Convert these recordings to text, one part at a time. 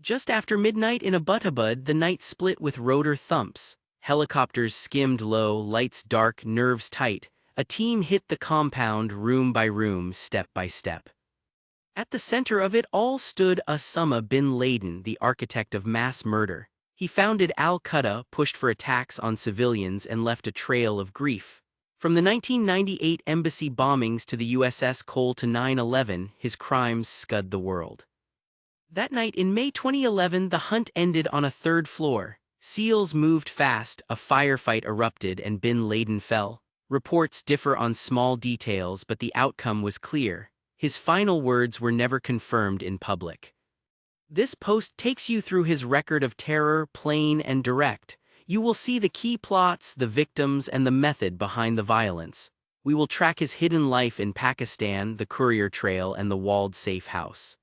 Just after midnight in Abbottabad, the night split with rotor thumps. Helicopters skimmed low, lights dark, nerves tight. A team hit the compound room by room, step by step. At the center of it all stood OSAMA bin Laden, the architect of mass murder. He founded Al-Qaeda, pushed for attacks on civilians, and left a trail of grief. From the 1998 embassy bombings to the USS Cole to 9/11, his crimes scud the world. That night in May 2011, the hunt ended on a third floor. SEALs moved fast, a firefight erupted, and bin Laden fell. Reports differ on small details, but the outcome was clear. His final words were never confirmed in public. This post takes you through his record of terror, plain and direct. You will see the key plots, the victims, and the method behind the violence. We will track his hidden life in Pakistan, the courier trail, and the walled safe house.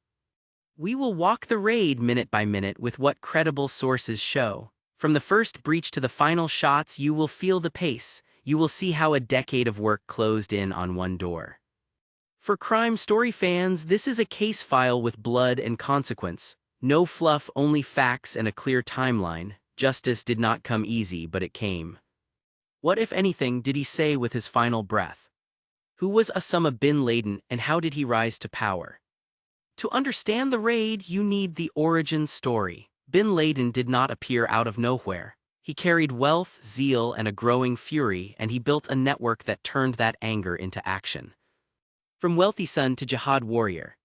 We will walk the raid minute by minute with what credible sources show. From the first breach to the final shots, you will feel the pace. You will see how a decade of work closed in on one door. For crime story fans, this is a case file with blood and consequence. No fluff, only facts and a clear timeline. Justice did not come easy, but it came. What, if anything, did he say with his final breath? Who was OSAMA bin Laden, and how did he rise to power? To understand the raid, you need the origin story. Bin Laden did not appear out of nowhere. He carried wealth, zeal, and a growing fury, and he built a network that turned that anger into action. From wealthy son to jihad warrior.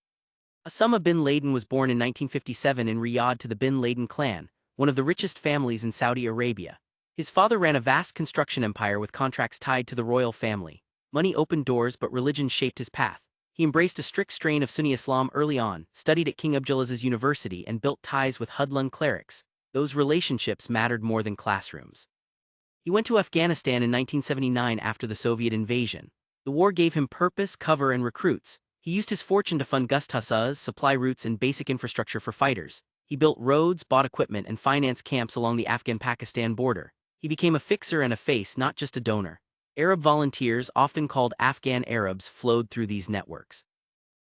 OSAMA bin Laden was born in 1957 in Riyadh to the bin Laden clan, one of the richest families in Saudi Arabia. His father ran a vast construction empire with contracts tied to the royal family. Money opened doors, but religion shaped his path. He embraced a strict strain of Sunni Islam early on, studied at King Abdulaziz's university, and built ties with hoodlum clerics. Those relationships mattered more than classrooms. He went to Afghanistan in 1979 after the Soviet invasion. The war gave him purpose, cover, and recruits. He used his fortune to fund Gust Hussas, supply routes, and basic infrastructure for fighters. He built roads, bought equipment, and financed camps along the Afghan-Pakistan border. He became a fixer and a face, not just a donor. Arab volunteers, often called Afghan Arabs, flowed through these networks.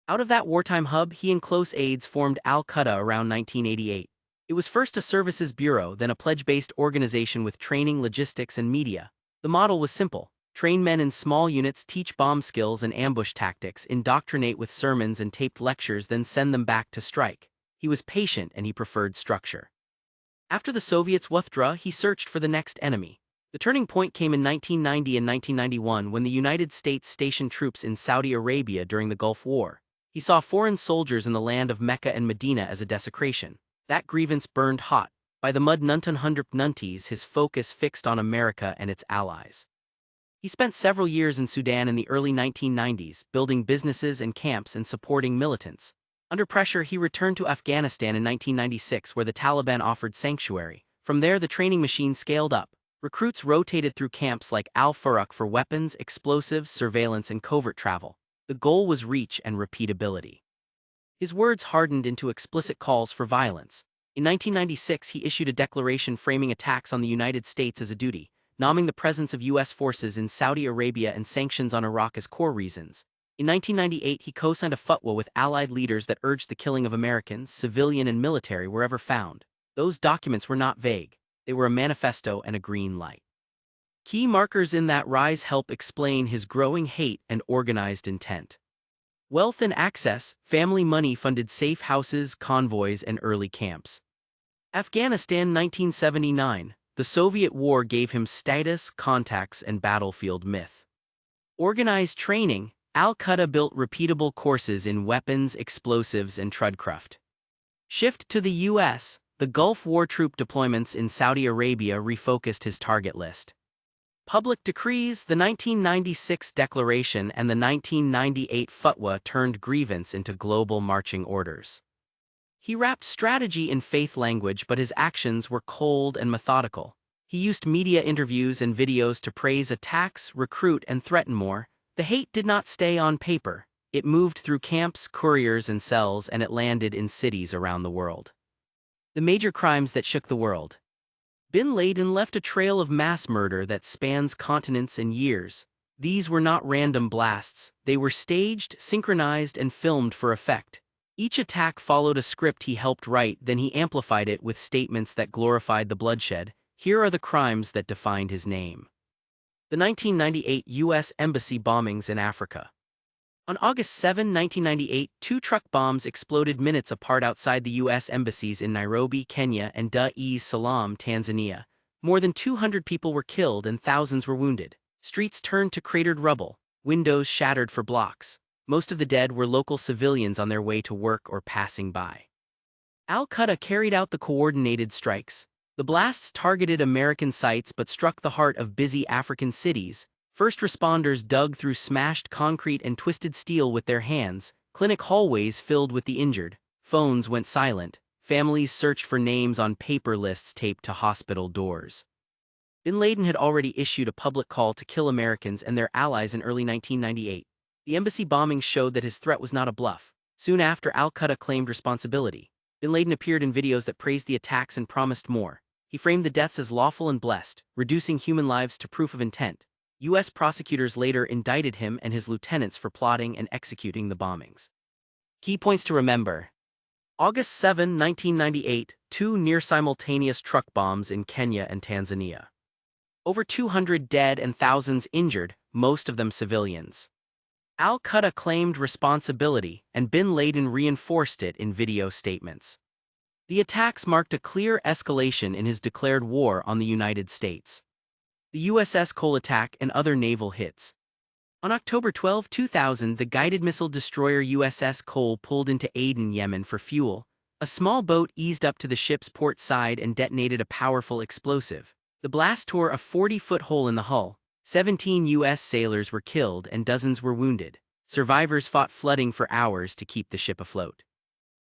Out of that wartime hub, he and close aides formed Al-Qaeda around 1988. It was first a services bureau, then a pledge-based organization with training, logistics, and media. The model was simple. Train men in small units, teach bomb skills and ambush tactics, indoctrinate with sermons and taped lectures, then send them back to strike. He was patient and he preferred structure. After the Soviets withdrew, he searched for the next enemy. The turning point came in 1990 and 1991 when the United States stationed troops in Saudi Arabia during the Gulf War. He saw foreign soldiers in the land of Mecca and Medina as a desecration. That grievance burned hot. By the mud 1990s, his focus fixed on America and its allies. He spent several years in Sudan in the early 1990s, building businesses and camps and supporting militants. Under pressure, he returned to Afghanistan in 1996, where the Taliban offered sanctuary. From there, the training machine scaled up. Recruits rotated through camps like Al-Faruq for weapons, explosives, surveillance, and covert travel. The goal was reach and repeatability. His words hardened into explicit calls for violence. In 1996, he issued a declaration framing attacks on the United States as a duty, naming the presence of U.S. forces in Saudi Arabia and sanctions on Iraq as core reasons. In 1998, he co-signed a fatwa with allied leaders that urged the killing of Americans, civilian and military, wherever found. Those documents were not vague. They were a manifesto and a green light. Key markers in that rise help explain his growing hate and organized intent. Wealth and access, family money funded safe houses, convoys, and early camps. Afghanistan 1979, the Soviet war gave him status, contacts, and battlefield myth. Organized training, Al-Qaeda built repeatable courses in weapons, explosives, and tradecraft. Shift to the U.S., the Gulf War troop deployments in Saudi Arabia refocused his target list. Public decrees, the 1996 Declaration and the 1998 Fatwa turned grievance into global marching orders. He wrapped strategy in faith language, but his actions were cold and methodical. He used media interviews and videos to praise attacks, recruit, and threaten more. The hate did not stay on paper. It moved through camps, couriers, and cells, and it landed in cities around the world. The major crimes that shook the world. Bin Laden left a trail of mass murder that spans continents and years. These were not random blasts. They were staged, synchronized, and filmed for effect. Each attack followed a script he helped write, then he amplified it with statements that glorified the bloodshed. Here are the crimes that defined his name. The 1998 U.S. Embassy bombings in Africa. On August 7, 1998, two truck bombs exploded minutes apart outside the U.S. embassies in Nairobi, Kenya and Dar es Salaam, Tanzania. More than 200 people were killed and thousands were wounded. Streets turned to cratered rubble, windows shattered for blocks. Most of the dead were local civilians on their way to work or passing by. Al-Qaeda carried out the coordinated strikes. The blasts targeted American sites but struck the heart of busy African cities. First responders dug through smashed concrete and twisted steel with their hands. Clinic hallways filled with the injured. Phones went silent. Families searched for names on paper lists taped to hospital doors. Bin Laden had already issued a public call to kill Americans and their allies in early 1998. The embassy bombings showed that his threat was not a bluff. Soon after, Al-Qaeda claimed responsibility. Bin Laden appeared in videos that praised the attacks and promised more. He framed the deaths as lawful and blessed, reducing human lives to proof of intent. U.S. prosecutors later indicted him and his lieutenants for plotting and executing the bombings. Key points to remember. August 7, 1998, two near-simultaneous truck bombs in Kenya and Tanzania. Over 200 dead and thousands injured, most of them civilians. Al-Qaeda claimed responsibility, and Bin Laden reinforced it in video statements. The attacks marked a clear escalation in his declared war on the United States. The USS Cole attack and other naval hits. On October 12, 2000, the guided missile destroyer USS Cole pulled into Aden, Yemen for fuel. A small boat eased up to the ship's port side and detonated a powerful explosive. The blast tore a 40-foot hole in the hull. 17 U.S. sailors were killed and dozens were wounded. Survivors fought flooding for hours to keep the ship afloat.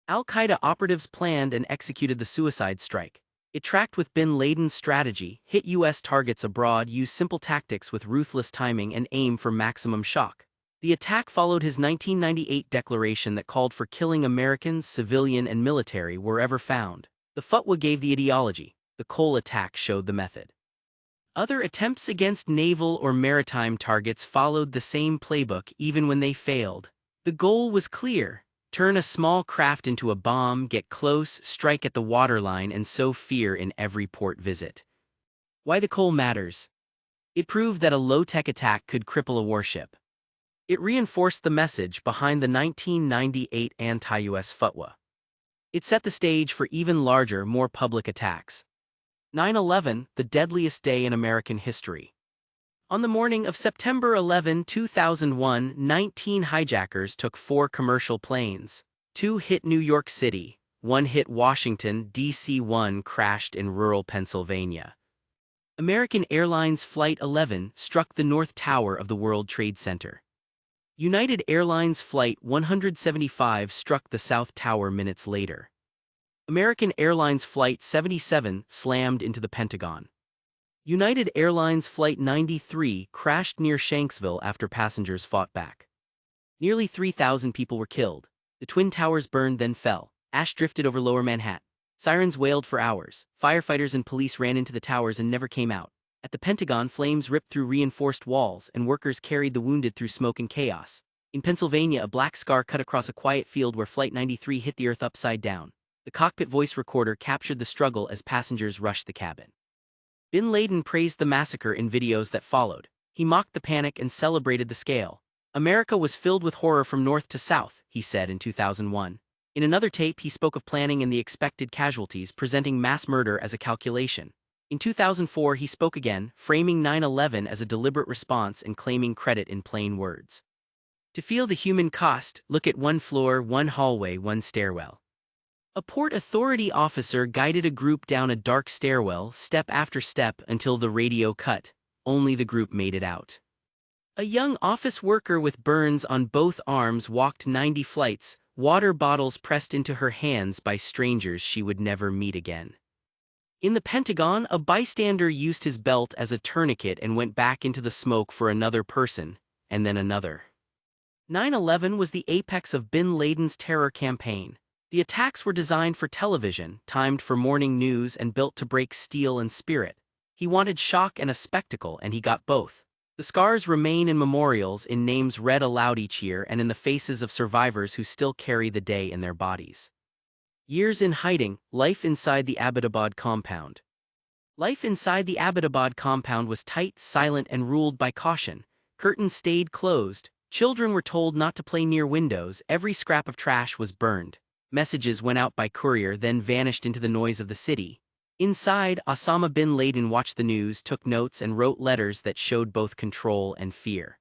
Al-Qaeda operatives planned and executed the suicide strike. It tracked with Bin Laden's strategy, hit U.S. targets abroad, used simple tactics with ruthless timing and aim for maximum shock. The attack followed his 1998 declaration that called for killing Americans, civilian and military, wherever found. The fatwa gave the ideology. The Cole attack showed the method. Other attempts against naval or maritime targets followed the same playbook even when they failed. The goal was clear: turn a small craft into a bomb, get close, strike at the waterline, and sow fear in every port visit. Why the Cole matters. It proved that a low-tech attack could cripple a warship. It reinforced the message behind the 1998 anti-US fatwa. It set the stage for even larger, more public attacks. 9/11, the deadliest day in American history. On the morning of September 11, 2001, 19 hijackers took 4 commercial planes. 2 hit New York City, 1 hit Washington, D.C., 1 crashed in rural Pennsylvania. American Airlines Flight 11 struck the North Tower of the World Trade Center. United Airlines Flight 175 struck the South Tower minutes later. American Airlines Flight 77 slammed into the Pentagon. United Airlines Flight 93 crashed near Shanksville after passengers fought back. Nearly 3,000 people were killed. The Twin Towers burned then fell. Ash drifted over lower Manhattan. Sirens wailed for hours. Firefighters and police ran into the towers and never came out. At the Pentagon, flames ripped through reinforced walls and workers carried the wounded through smoke and chaos. In Pennsylvania, a black scar cut across a quiet field where Flight 93 hit the earth upside down. The cockpit voice recorder captured the struggle as passengers rushed the cabin. Bin Laden praised the massacre in videos that followed. He mocked the panic and celebrated the scale. America was filled with horror from north to south, he said in 2001. In another tape, he spoke of planning and the expected casualties, presenting mass murder as a calculation. In 2004, he spoke again, framing 9/11 as a deliberate response and claiming credit in plain words. To feel the human cost, look at one floor, one hallway, one stairwell. A Port Authority officer guided a group down a dark stairwell, step after step, until the radio cut. Only the group made it out. A young office worker with burns on both arms walked 90 flights, water bottles pressed into her hands by strangers she would never meet again. In the Pentagon, a bystander used his belt as a tourniquet and went back into the smoke for another person, and then another. 9/11 was the apex of Bin Laden's terror campaign. The attacks were designed for television, timed for morning news, and built to break steel and spirit. He wanted shock and a spectacle, and he got both. The scars remain in memorials, in names read aloud each year, and in the faces of survivors who still carry the day in their bodies. Years in hiding, life inside the Abbottabad compound. Life inside the Abbottabad compound was tight, silent, and ruled by caution. Curtains stayed closed, children were told not to play near windows, every scrap of trash was burned. Messages went out by courier, then vanished into the noise of the city. Inside, OSAMA bin Laden watched the news, took notes, and wrote letters that showed both control and fear.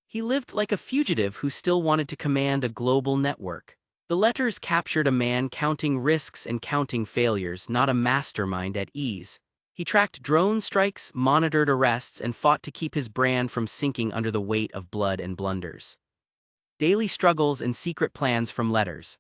He lived like a fugitive who still wanted to command a global network. The letters captured a man counting risks and counting failures, not a mastermind at ease. He tracked drone strikes, monitored arrests, and fought to keep his brand from sinking under the weight of blood and blunders. Daily struggles and secret plans from letters.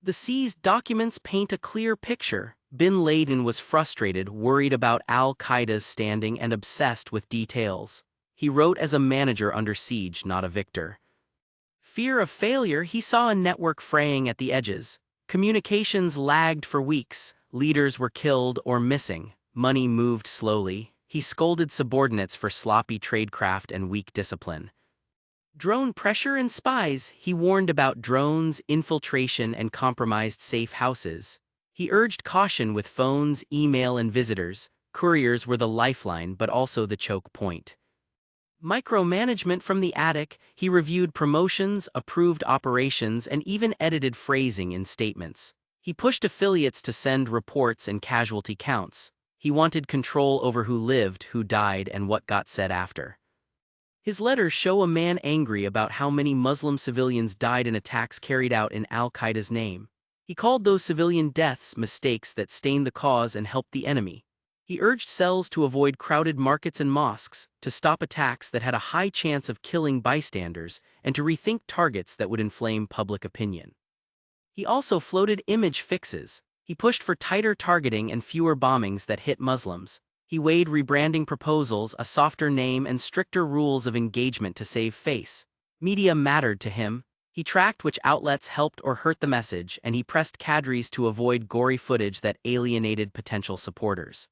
The seized documents paint a clear picture. Bin Laden was frustrated, worried about al-Qaeda's standing, and obsessed with details. He wrote as a manager under siege, not a victor. Fear of failure, he saw a network fraying at the edges. Communications lagged for weeks, leaders were killed or missing, money moved slowly. He scolded subordinates for sloppy tradecraft and weak discipline. Drone pressure and spies, he warned about drones, infiltration, and compromised safe houses. He urged caution with phones, email, and visitors. Couriers were the lifeline but also the choke point. Micromanagement from the attic, he reviewed promotions, approved operations, and even edited phrasing in statements. He pushed affiliates to send reports and casualty counts. He wanted control over who lived, who died, and what got said after. His letters show a man angry about how many Muslim civilians died in attacks carried out in al-Qaeda's name. He called those civilian deaths mistakes that stained the cause and helped the enemy. He urged cells to avoid crowded markets and mosques, to stop attacks that had a high chance of killing bystanders, and to rethink targets that would inflame public opinion. He also floated image fixes. He pushed for tighter targeting and fewer bombings that hit Muslims. He weighed rebranding proposals, a softer name, and stricter rules of engagement to save face. Media mattered to him. He tracked which outlets helped or hurt the message, and he pressed cadres to avoid gory footage that alienated potential supporters.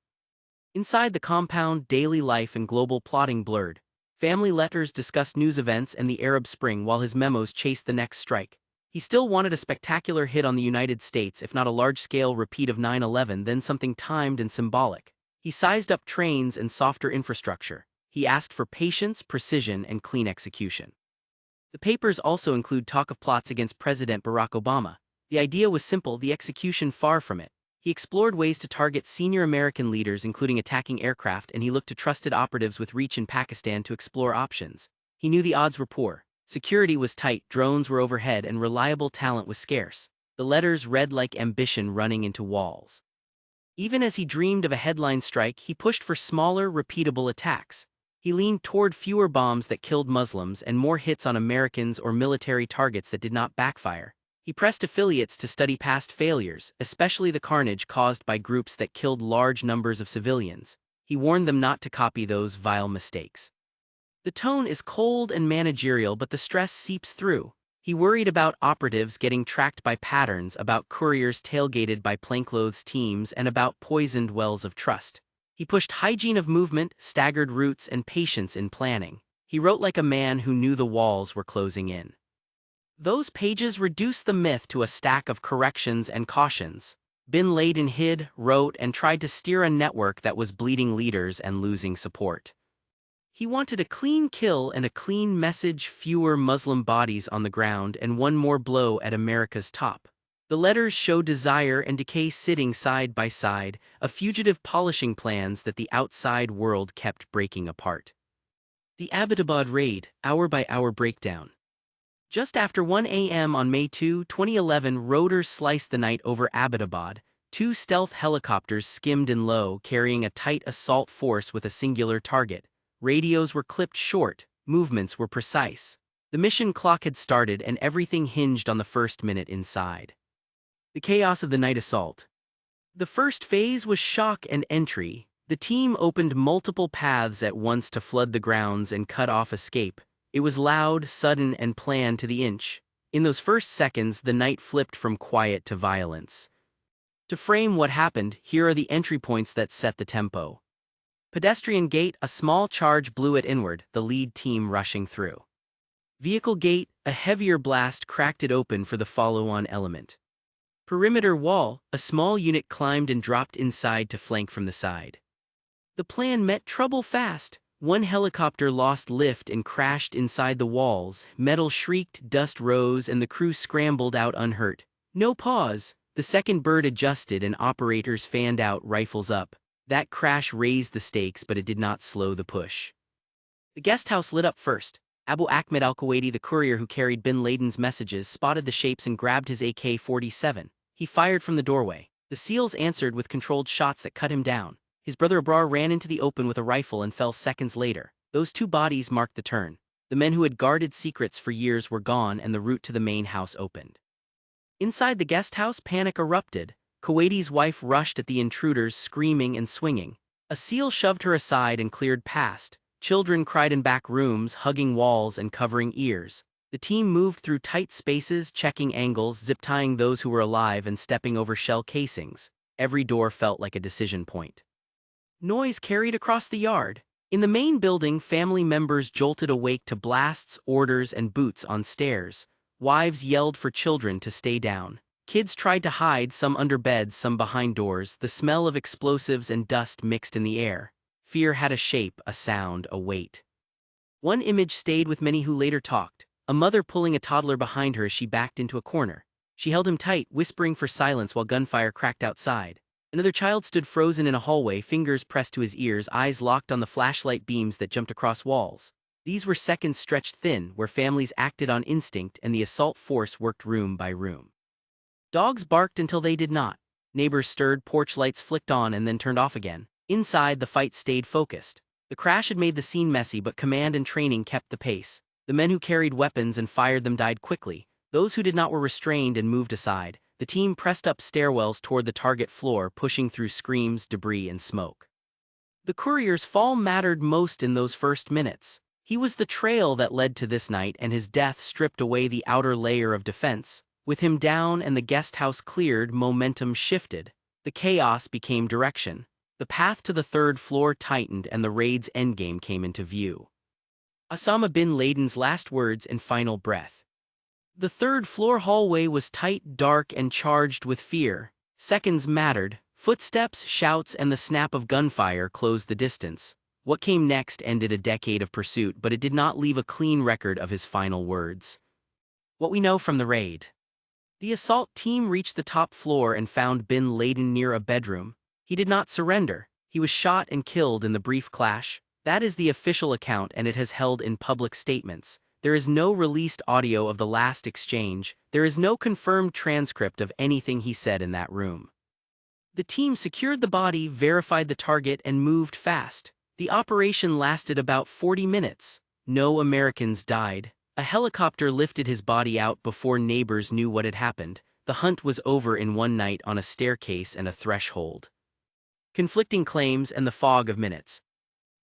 Inside the compound, daily life and global plotting blurred. Family letters discussed news events and the Arab Spring while his memos chased the next strike. He still wanted a spectacular hit on the United States, if not a large-scale repeat of 9/11, then something timed and symbolic. He sized up trains and softer infrastructure. He asked for patience, precision, and clean execution. The papers also include talk of plots against President Barack Obama. The idea was simple, the execution far from it. He explored ways to target senior American leaders, including attacking aircraft, and he looked to trusted operatives with reach in Pakistan to explore options. He knew the odds were poor. Security was tight, drones were overhead, and reliable talent was scarce. The letters read like ambition running into walls. Even as he dreamed of a headline strike, he pushed for smaller, repeatable attacks. He leaned toward fewer bombs that killed Muslims and more hits on Americans or military targets that did not backfire. He pressed affiliates to study past failures, especially the carnage caused by groups that killed large numbers of civilians. He warned them not to copy those vile mistakes. The tone is cold and managerial, but the stress seeps through. He worried about operatives getting tracked by patterns, about couriers tailgated by plainclothes teams, and about poisoned wells of trust. He pushed hygiene of movement, staggered routes, and patience in planning. He wrote like a man who knew the walls were closing in. Those pages reduced the myth to a stack of corrections and cautions. Bin Laden hid, wrote, and tried to steer a network that was bleeding leaders and losing support. He wanted a clean kill and a clean message, fewer Muslim bodies on the ground, and one more blow at America's top. The letters show desire and decay sitting side by side, a fugitive polishing plans that the outside world kept breaking apart. The Abbottabad raid, hour-by-hour breakdown. Just after 1 a.m. on May 2, 2011, roaders sliced the night over Abbottabad. Two stealth helicopters skimmed in low, carrying a tight assault force with a singular target. Radios were clipped short, movements were precise. The mission clock had started and everything hinged on the first minute inside. The chaos of the night assault. The first phase was shock and entry. The team opened multiple paths at once to flood the grounds and cut off escape. It was loud, sudden, and planned to the inch. In those first seconds, the night flipped from quiet to violence. To frame what happened, here are the entry points that set the tempo. Pedestrian gate, a small charge blew it inward, the lead team rushing through. Vehicle gate, a heavier blast cracked it open for the follow-on element. Perimeter wall, a small unit climbed and dropped inside to flank from the side. The plan met trouble fast. One helicopter lost lift and crashed inside the walls, metal shrieked, dust rose, and the crew scrambled out unhurt. No pause. The second bird adjusted and operators fanned out, rifles up. That crash raised the stakes, but it did not slow the push. The guest house lit up first. Abu Ahmed al-Kuwaiti, the courier who carried bin Laden's messages, spotted the shapes and grabbed his AK-47. He fired from the doorway. The SEALs answered with controlled shots that cut him down. His brother Abrar ran into the open with a rifle and fell seconds later. Those two bodies marked the turn. The men who had guarded secrets for years were gone and the route to the main house opened. Inside the guest house, panic erupted. Kuwaiti's wife rushed at the intruders, screaming and swinging. A SEAL shoved her aside and cleared past. Children cried in back rooms, hugging walls and covering ears. The team moved through tight spaces, checking angles, zip-tying those who were alive and stepping over shell casings. Every door felt like a decision point. Noise carried across the yard. In the main building, family members jolted awake to blasts, orders, and boots on stairs. Wives yelled for children to stay down. Kids tried to hide, some under beds, some behind doors. The smell of explosives and dust mixed in the air. Fear had a shape, a sound, a weight. One image stayed with many who later talked. A mother pulling a toddler behind her as she backed into a corner. She held him tight, whispering for silence while gunfire cracked outside. Another child stood frozen in a hallway, fingers pressed to his ears, eyes locked on the flashlight beams that jumped across walls. These were seconds stretched thin, where families acted on instinct and the assault force worked room by room. Dogs barked until they did not. Neighbors stirred, porch lights flicked on and then turned off again. Inside, the fight stayed focused. The crash had made the scene messy, but command and training kept the pace. The men who carried weapons and fired them died quickly. Those who did not were restrained and moved aside. The team pressed up stairwells toward the target floor, pushing through screams, debris, and smoke. The courier's fall mattered most in those first minutes. He was the trail that led to this night, and his death stripped away the outer layer of defense. With him down and the guest house cleared, momentum shifted. The chaos became direction. The path to the third floor tightened and the raid's endgame came into view. Osama bin Laden's last words and final breath. The third floor hallway was tight, dark, and charged with fear. Seconds mattered. Footsteps, shouts, and the snap of gunfire closed the distance. What came next ended a decade of pursuit, but it did not leave a clean record of his final words. What we know from the raid. The assault team reached the top floor and found bin Laden near a bedroom. He did not surrender. He was shot and killed in the brief clash. That is the official account, and it has held in public statements. There is no released audio of the last exchange. There is no confirmed transcript of anything he said in that room. The team secured the body, verified the target, and moved fast. The operation lasted about 40 minutes. No Americans died. A helicopter lifted his body out before neighbors knew what had happened. The hunt was over in one night on a staircase and a threshold. Conflicting claims and the fog of minutes.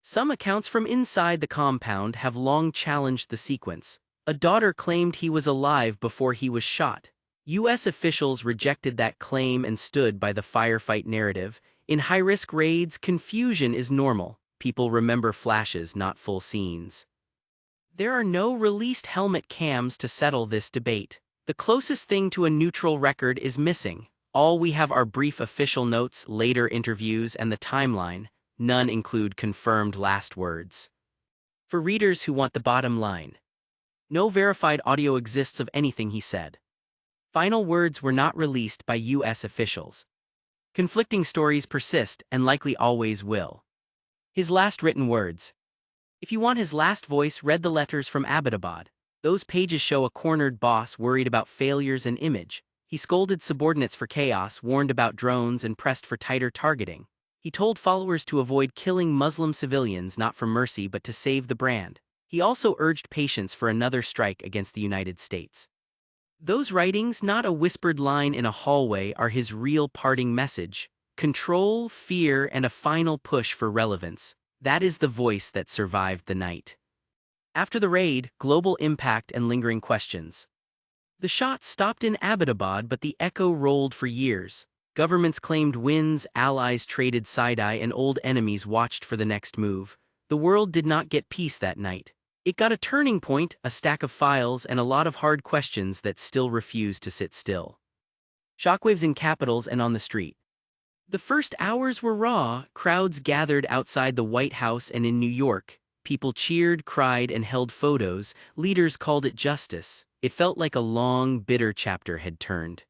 Some accounts from inside the compound have long challenged the sequence. A daughter claimed he was alive before he was shot. U.S. officials rejected that claim and stood by the firefight narrative. In high-risk raids, confusion is normal. People remember flashes, not full scenes. There are no released helmet cams to settle this debate. The closest thing to a neutral record is missing. All we have are brief official notes, later interviews, and the timeline. None include confirmed last words. For readers who want the bottom line, no verified audio exists of anything he said. Final words were not released by U.S. officials. Conflicting stories persist and likely always will. His last written words. If you want his last voice, read the letters from Abbottabad. Those pages show a cornered boss worried about failures and image. He scolded subordinates for chaos, warned about drones, and pressed for tighter targeting. He told followers to avoid killing Muslim civilians, not for mercy but to save the brand. He also urged patience for another strike against the United States. Those writings, not a whispered line in a hallway, are his real parting message. Control, fear, and a final push for relevance. That is the voice that survived the night. After the raid, global impact and lingering questions. The shots stopped in Abbottabad, but the echo rolled for years. Governments claimed wins, allies traded side-eye, and old enemies watched for the next move. The world did not get peace that night. It got a turning point, a stack of files, and a lot of hard questions that still refused to sit still. Shockwaves in capitals and on the street. The first hours were raw. Crowds gathered outside the White House and in New York. People cheered, cried, and held photos. Leaders called it justice. It felt like a long, bitter chapter had turned.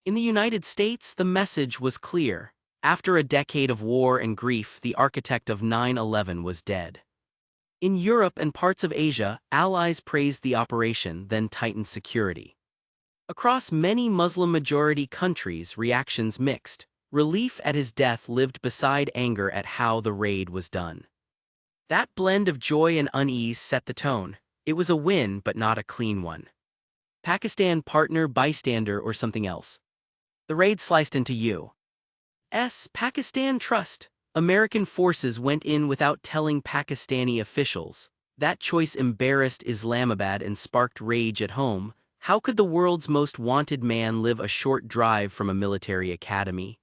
In the United States, the message was clear. After a decade of war and grief, the architect of 9/11 was dead. In Europe and parts of Asia, allies praised the operation, then tightened security. Across many Muslim-majority countries, reactions mixed. Relief at his death lived beside anger at how the raid was done. That blend of joy and unease set the tone. It was a win, but not a clean one. Pakistan partner, bystander, or something else. The raid sliced into U.S. Pakistan trust. American forces went in without telling Pakistani officials. That choice embarrassed Islamabad and sparked rage at home. How could the world's most wanted man live a short drive from a military academy?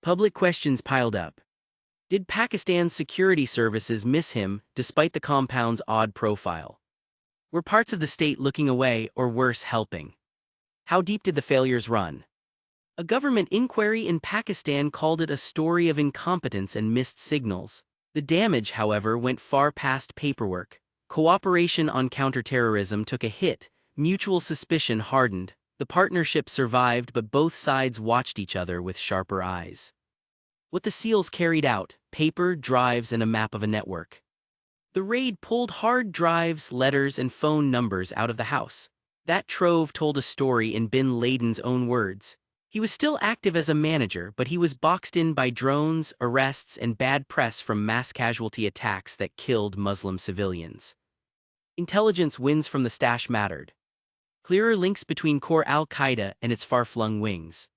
Public questions piled up. Did Pakistan's security services miss him, despite the compound's odd profile? Were parts of the state looking away, or worse, helping? How deep did the failures run? A government inquiry in Pakistan called it a story of incompetence and missed signals. The damage, however, went far past paperwork. Cooperation on counterterrorism took a hit, mutual suspicion hardened. The partnership survived, but both sides watched each other with sharper eyes. What the SEALs carried out: paper, drives, and a map of a network. The raid pulled hard drives, letters, and phone numbers out of the house. That trove told a story in bin Laden's own words. He was still active as a manager, but he was boxed in by drones, arrests, and bad press from mass casualty attacks that killed Muslim civilians. Intelligence wins from the stash mattered. Clearer links between core al-Qaeda and its far-flung wings.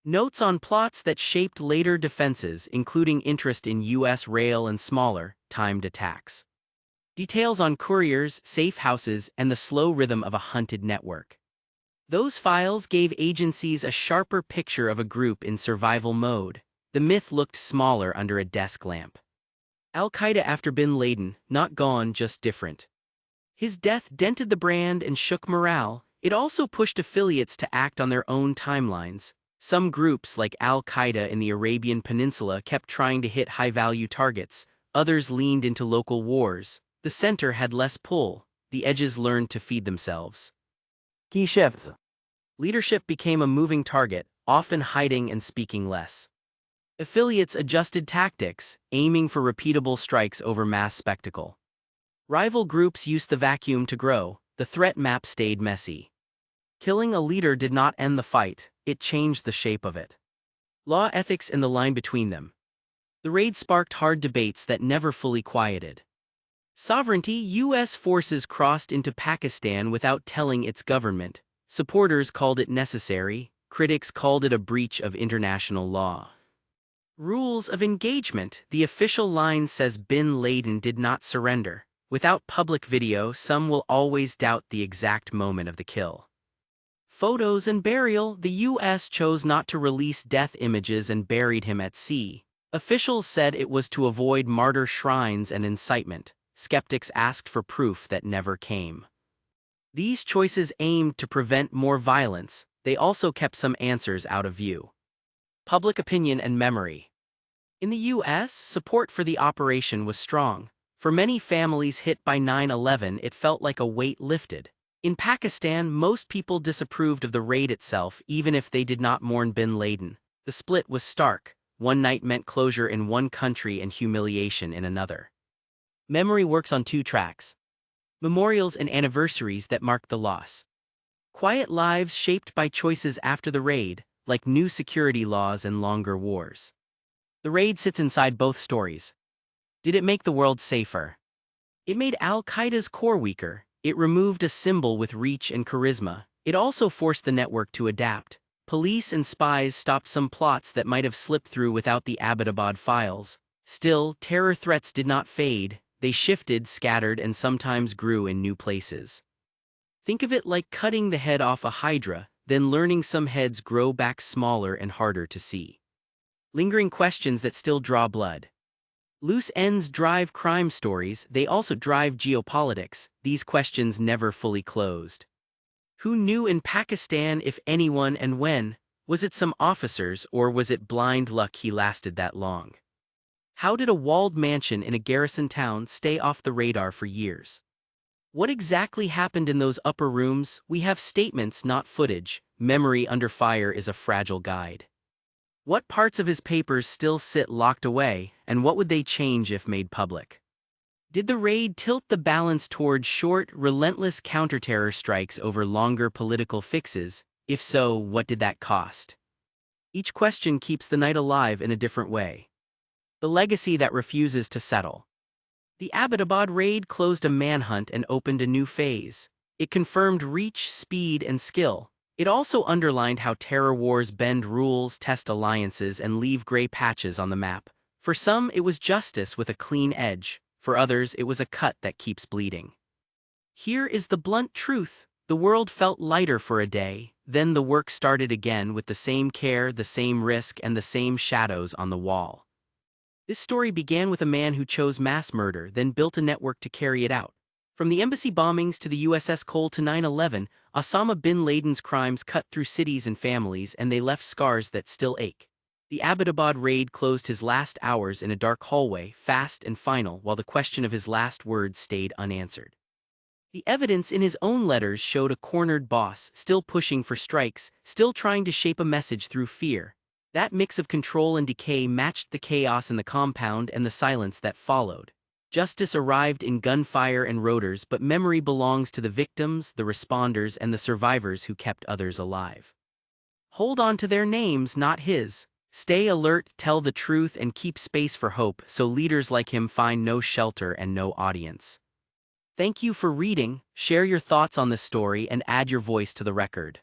Notes on plots that shaped later defenses, including interest in U.S. rail and smaller, timed attacks. Details on couriers, safe houses, and the slow rhythm of a hunted network. Those files gave agencies a sharper picture of a group in survival mode. The myth looked smaller under a desk lamp. Al-Qaeda after bin Laden, not gone, just different. His death dented the brand and shook morale. It also pushed affiliates to act on their own timelines. Some groups, like Al-Qaeda in the Arabian Peninsula, kept trying to hit high-value targets. Others leaned into local wars. The center had less pull. The edges learned to feed themselves. Key shifts. Leadership became a moving target, often hiding and speaking less. Affiliates adjusted tactics, aiming for repeatable strikes over mass spectacle. Rival groups used the vacuum to grow. The threat map stayed messy. Killing a leader did not end the fight, it changed the shape of it. Law, ethics, and the line between them. The raid sparked hard debates that never fully quieted. Sovereignty: U.S. forces crossed into Pakistan without telling its government. Supporters called it necessary, critics called it a breach of international law. Rules of engagement: the official line says bin Laden did not surrender. Without public video, some will always doubt the exact moment of the kill. Photos and burial: the U.S. chose not to release death images and buried him at sea. Officials said it was to avoid martyr shrines and incitement. Skeptics asked for proof that never came. These choices aimed to prevent more violence. They also kept some answers out of view. Public opinion and memory. In the U.S., support for the operation was strong. For many families hit by 9/11, it felt like a weight lifted. In Pakistan, most people disapproved of the raid itself, even if they did not mourn bin Laden. The split was stark. One night meant closure in one country and humiliation in another. Memory works on two tracks: memorials and anniversaries that marked the loss. Quiet lives shaped by choices after the raid, like new security laws and longer wars. The raid sits inside both stories. Did it make the world safer? It made Al-Qaeda's core weaker. It removed a symbol with reach and charisma. It also forced the network to adapt. Police and spies stopped some plots that might have slipped through without the Abbottabad files. Still, terror threats did not fade. They shifted, scattered, and sometimes grew in new places. Think of it like cutting the head off a hydra. then learning some heads grow back smaller and harder to see. Lingering questions that still draw blood. Loose ends drive crime stories, they also drive geopolitics, these questions never fully closed. Who knew in Pakistan, if anyone, and when? Was it some officers, or was it blind luck he lasted that long? How did a walled mansion in a garrison town stay off the radar for years? What exactly happened in those upper rooms? We have statements, not footage. Memory under fire is a fragile guide. What parts of his papers still sit locked away, and what would they change if made public? Did the raid tilt the balance toward short, relentless counterterror strikes over longer political fixes? If so, what did that cost? Each question keeps the night alive in a different way. The legacy that refuses to settle. The Abbottabad raid closed a manhunt and opened a new phase. It confirmed reach, speed, and skill. It also underlined how terror wars bend rules, test alliances, and leave gray patches on the map. For some, it was justice with a clean edge. For others, it was a cut that keeps bleeding. Here is the blunt truth. The world felt lighter for a day, then the work started again with the same care, the same risk, and the same shadows on the wall. This story began with a man who chose mass murder, then built a network to carry it out. From the embassy bombings to the USS Cole to 9/11, Osama bin Laden's crimes cut through cities and families, and they left scars that still ache. The Abbottabad raid closed his last hours in a dark hallway, fast and final, while the question of his last words stayed unanswered. The evidence in his own letters showed a cornered boss, still pushing for strikes, still trying to shape a message through fear. That mix of control and decay matched the chaos in the compound and the silence that followed. Justice arrived in gunfire and rotors, but memory belongs to the victims, the responders, and the survivors who kept others alive. Hold on to their names, not his. Stay alert, tell the truth, and keep space for hope, so leaders like him find no shelter and no audience. Thank you for reading. Share your thoughts on this story and add your voice to the record.